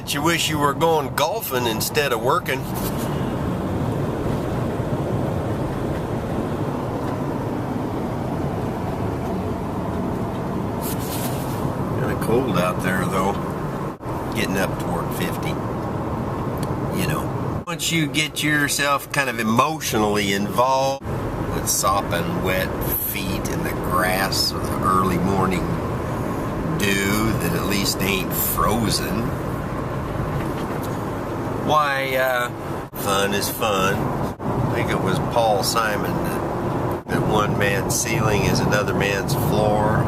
Bet you wish you were going golfing instead of working. Kind of cold out there though. Getting up toward 50. You know. Once you get yourself kind of emotionally involved with sopping wet feet in the grass or the early morning dew that at least ain't frozen. Why, fun is fun. I think it was Paul Simon that one man's ceiling is another man's floor.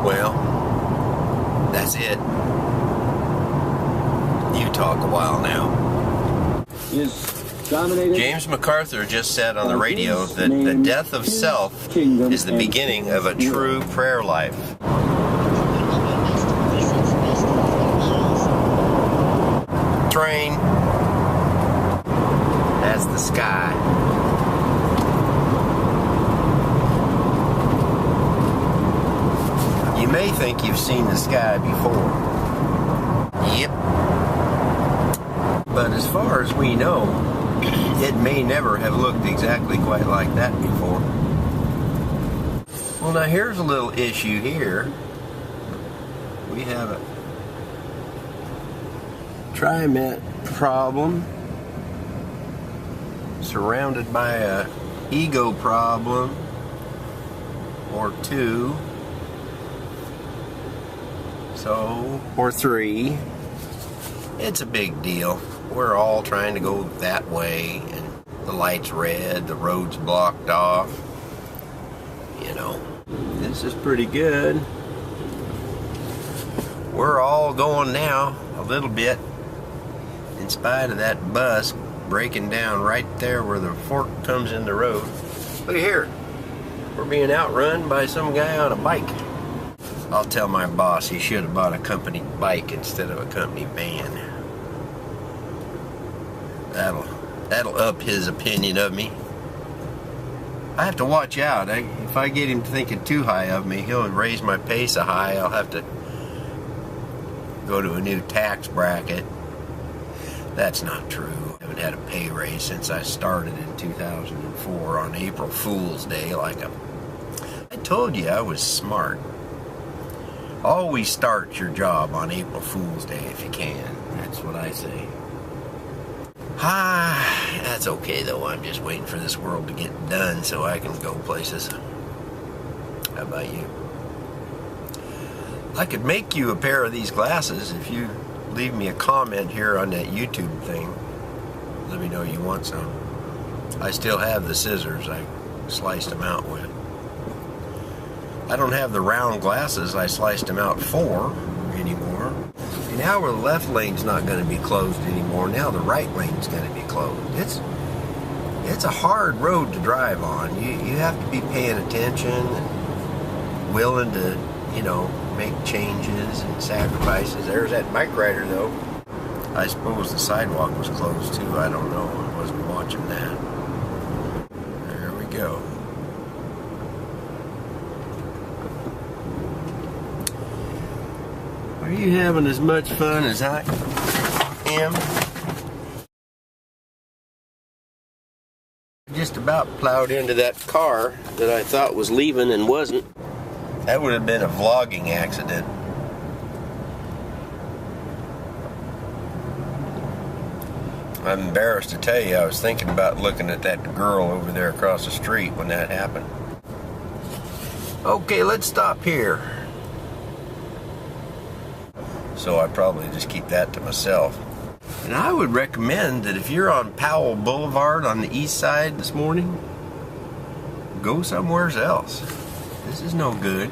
Well, that's it. You talk a while now. James MacArthur just said on the radio that the death of self is the beginning of a true prayer life. Train. That's the sky. You may think you've seen the sky before. Yep. But as far as we know, it may never have looked exactly quite like that before. Well, now here's a little issue here. We have a TriMet problem surrounded by a ego problem or two, or three. It's a big deal. We're all trying to go that way, and the light's red, the road's blocked off. You know, this is pretty good. We're all going now, a little bit, in spite of that bus breaking down right there where the fork comes in the road. Look at here. We're being outrun by some guy on a bike. I'll tell my boss he should have bought a company bike instead of a company van. That'll up his opinion of me. I have to watch out. If I get him thinking too high of me, he'll raise my pace a high. I'll have to go to a new tax bracket. That's not true. I haven't had a pay raise since I started in 2004 on April Fool's Day. I told you I was smart. Always start your job on April Fool's Day if you can. That's what I say. That's okay though. I'm just waiting for this world to get done so I can go places. How about you? I could make you a pair of these glasses if you leave me a comment here on that YouTube thing. Let me know you want some. I still have the scissors I sliced them out with. I don't have the round glasses I sliced them out for anymore. And now the left lane's not going to be closed anymore. Now the right lane's going to be closed. It's a hard road to drive on. You have to be paying attention and willing to, make changes and sacrifices. There's that bike rider though. I suppose the sidewalk was closed too. I don't know. I wasn't watching that. There we go. Are you having as much fun as I am? Just about plowed into that car that I thought was leaving and wasn't. That would have been a vlogging accident. I'm embarrassed to tell you, I was thinking about looking at that girl over there across the street when that happened. Okay, let's stop here. So I probably just keep that to myself. And I would recommend that if you're on Powell Boulevard on the east side this morning, go somewhere else. This is no good.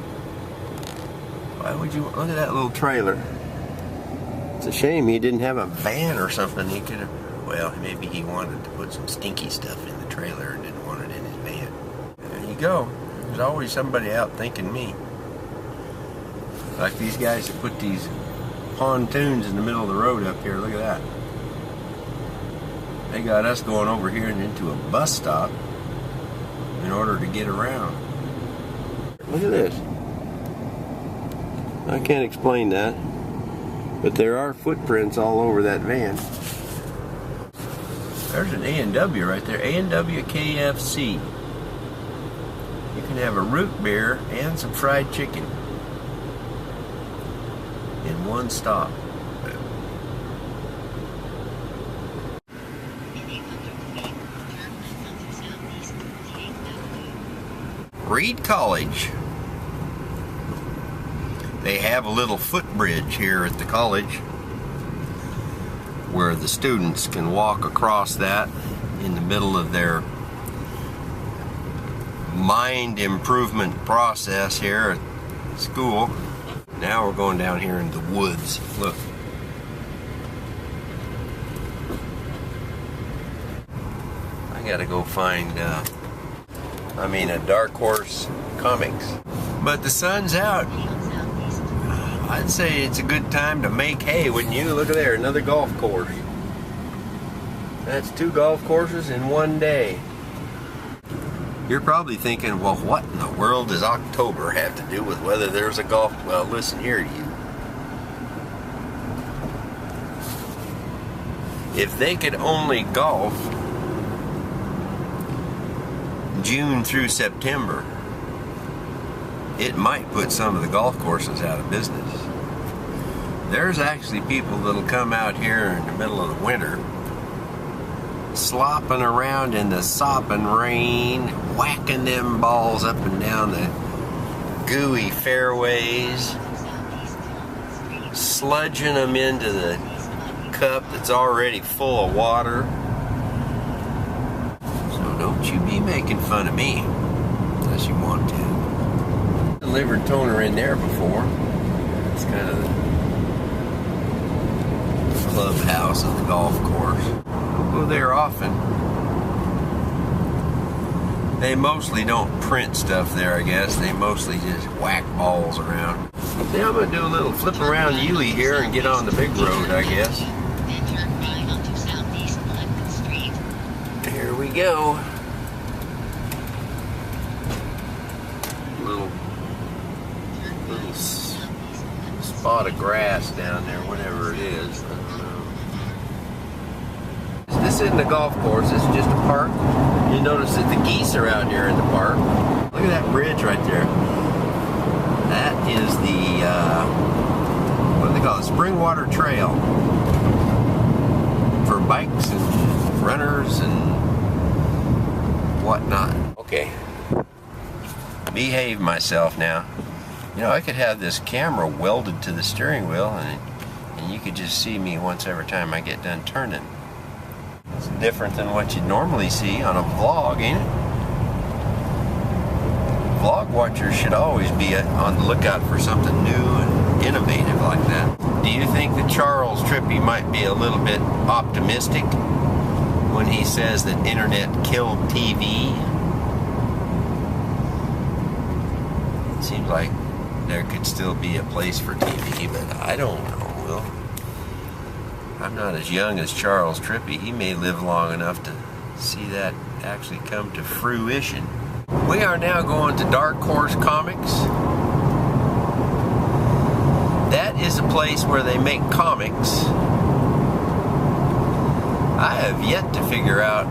Why would you look at that little trailer? It's a shame he didn't have a van or something. He could have, well, maybe he wanted to put some stinky stuff in the trailer and didn't want it in his van. There you go. There's always somebody out thinking me. Like these guys that put these pontoons in the middle of the road up here. Look at that. They got us going over here and into a bus stop in order to get around. Look at this. I can't explain that. But there are footprints all over that van. There's an A&W right there. A&W KFC. You can have a root beer and some fried chicken in one stop. Reed College. They have a little footbridge here at the college where the students can walk across that in the middle of their mind improvement process here at school. Now we're going down here in the woods. Look. I gotta go find a Dark Horse Comics. But the sun's out. I'd say it's a good time to make hay, wouldn't you? Look at there, another golf course. That's 2 golf courses in one day. You're probably thinking, well, what in the world does October have to do with whether there's a golf... Well, listen here, you. If they could only golf June through September, it might put some of the golf courses out of business. There's actually people that'll come out here in the middle of the winter, slopping around in the sopping rain, whacking them balls up and down the gooey fairways, sludging them into the cup that's already full of water. So don't you be making fun of me unless you want to. Delivered toner in there before. It's kind of the clubhouse of the golf course. Don't go there often. They mostly don't print stuff there, I guess. They mostly just whack balls around. Now I'm going to do a little flip around Yulee here and get on the big road, I guess. Here we go. Little spot of grass down there, whatever it is. I don't know. This isn't a golf course, this is just a park. You notice that the geese are out here in the park. Look at that bridge right there. That is the, what do they call it? Springwater Trail. For bikes and runners and whatnot. Okay. Behave myself now. You know, I could have this camera welded to the steering wheel and you could just see me once every time I get done turning. It's different than what you normally see on a vlog, ain't it? Vlog watchers should always be on the lookout for something new and innovative like that. Do you think that Charles Trippy might be a little bit optimistic when he says that internet killed TV? It seems like there could still be a place for TV, but I don't know. Well, I'm not as young as Charles Trippy. He may live long enough to see that actually come to fruition. We are now going to Dark Horse Comics. That is a place where they make comics. I have yet to figure out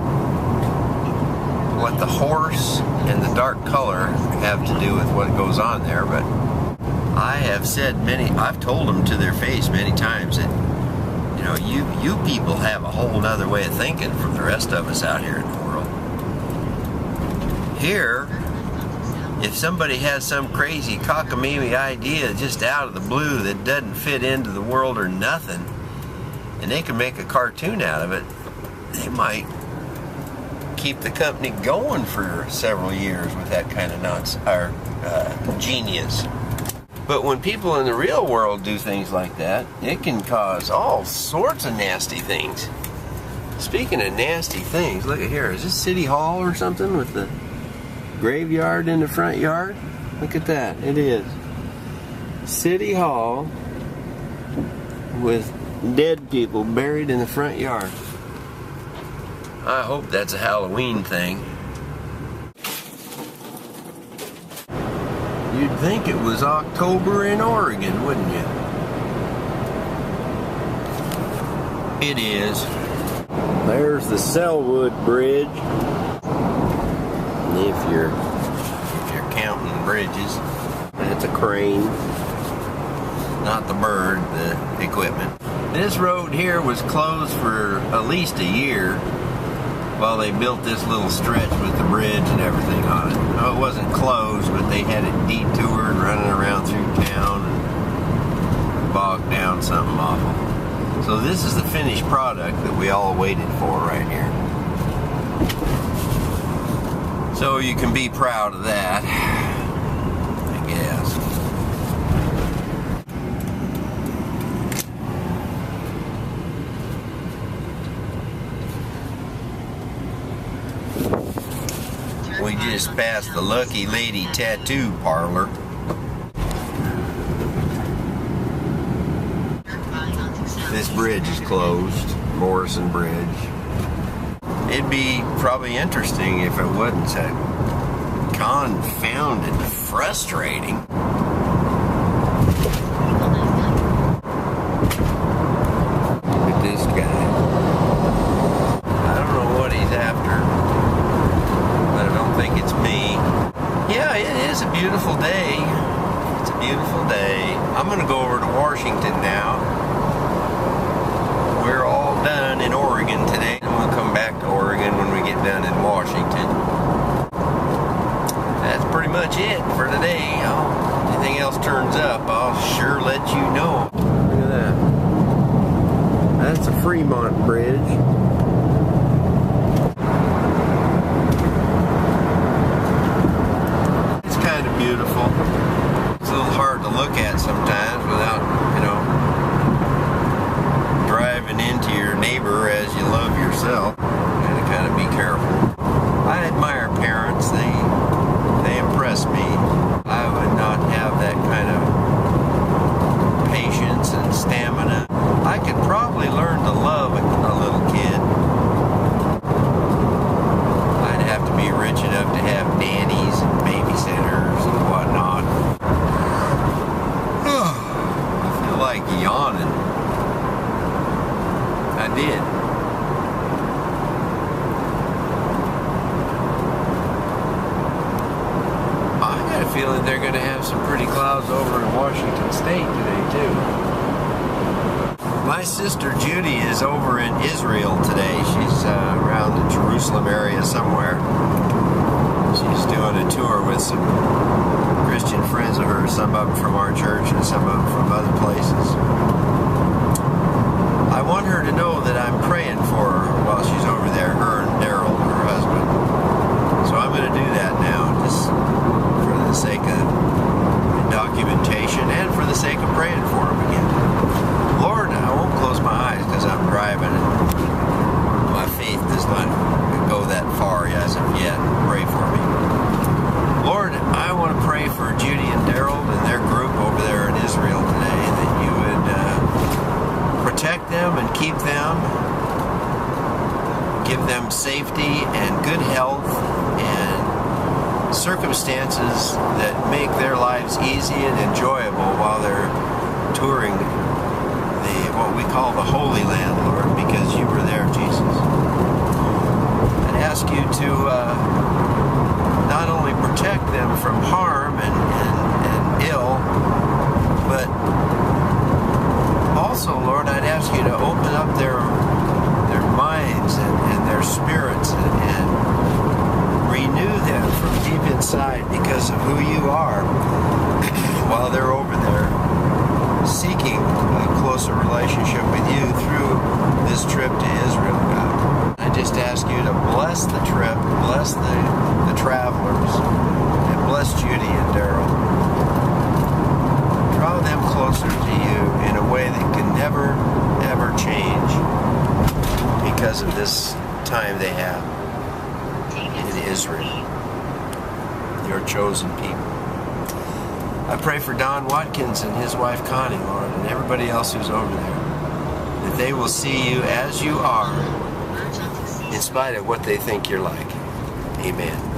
what the horse and the dark color have to do with what goes on there, but I have said I've told them to their face many times that, you know, you people have a whole nother way of thinking from the rest of us out here in the world. Here, if somebody has some crazy cockamamie idea just out of the blue that doesn't fit into the world or nothing, and they can make a cartoon out of it, they might keep the company going for several years with that kind of genius. But when people in the real world do things like that, it can cause all sorts of nasty things. Speaking of nasty things, look at here. Is this City Hall or something with the graveyard in the front yard? Look at that. It is. City Hall with dead people buried in the front yard. I hope that's a Halloween thing. You'd think it was October in Oregon, wouldn't you? It is. There's the Selwood Bridge. If you're counting bridges, that's a crane, not the bird, the equipment. This road here was closed for at least a year while they built this little stretch with the bridge and everything on it. No, it wasn't closed, but they had it detoured, running around through town and bogged down something awful. So this is the finished product that we all waited for right here. So you can be proud of that, I guess. We just passed the Lucky Lady Tattoo Parlor. This bridge is closed, Morrison Bridge. It'd be probably interesting if it wasn't so confounded frustrating. Look at this guy. I don't know what he's after, but I don't think it's me. Yeah, it is a beautiful day. It's a beautiful day. I'm going to go over to Washington now. We're all done in Oregon today. I'm going to come back to Oregon when we get done in Washington. That's pretty much it for today. If anything else turns up, I'll sure let you know. Look at that. That's a Fremont Bridge. It's kind of beautiful. It's a little hard to look at sometimes without, driving into your neighbor as you love yourself. You gotta kind of be careful. I admire parents. They impress me. I would not have that kind of patience and stamina. I could probably learn to love a little kid. I'd have to be rich enough to have nannies and babysitters and whatnot. I feel like yawning. I did. I got a feeling they're going to have some pretty clouds over in Washington State today, too. My sister Judy is over in Israel today. She's around the Jerusalem area somewhere. She's doing a tour with some Christian friends of hers, some of them from our church and some of them from other places. I want her to know that I'm praying for her while she's over there, her and Daryl, her husband. So I'm going to do that now, just for the sake of documentation and for the sake of praying for them again. Lord, I won't close my eyes because I'm driving and my faith does not go that far as of yet. Pray for me. Lord, I want to pray for Judy and Daryl and their group over there in Israel today, that you would protect them and keep them, give them safety and good health and circumstances that make their lives easy and enjoyable while they're touring what we call the Holy Land, Lord, because you were there, Jesus. I'd ask you to not only protect them from harm and ill, but also, Lord, I'd ask you to open up their minds and their spirits and renew them from deep inside because of who you are while they're over there seeking a closer relationship with you through this trip to Israel, God. I just ask you to bless the trip, bless the travelers, and bless Judy and Daryl. Draw them closer to you in a way that can never, ever change because of this time they have in Israel, your chosen people. I pray for Don Watkins and his wife Connie, Lord, and everybody else who's over there, that they will see you as you are, in spite of what they think you're like. Amen.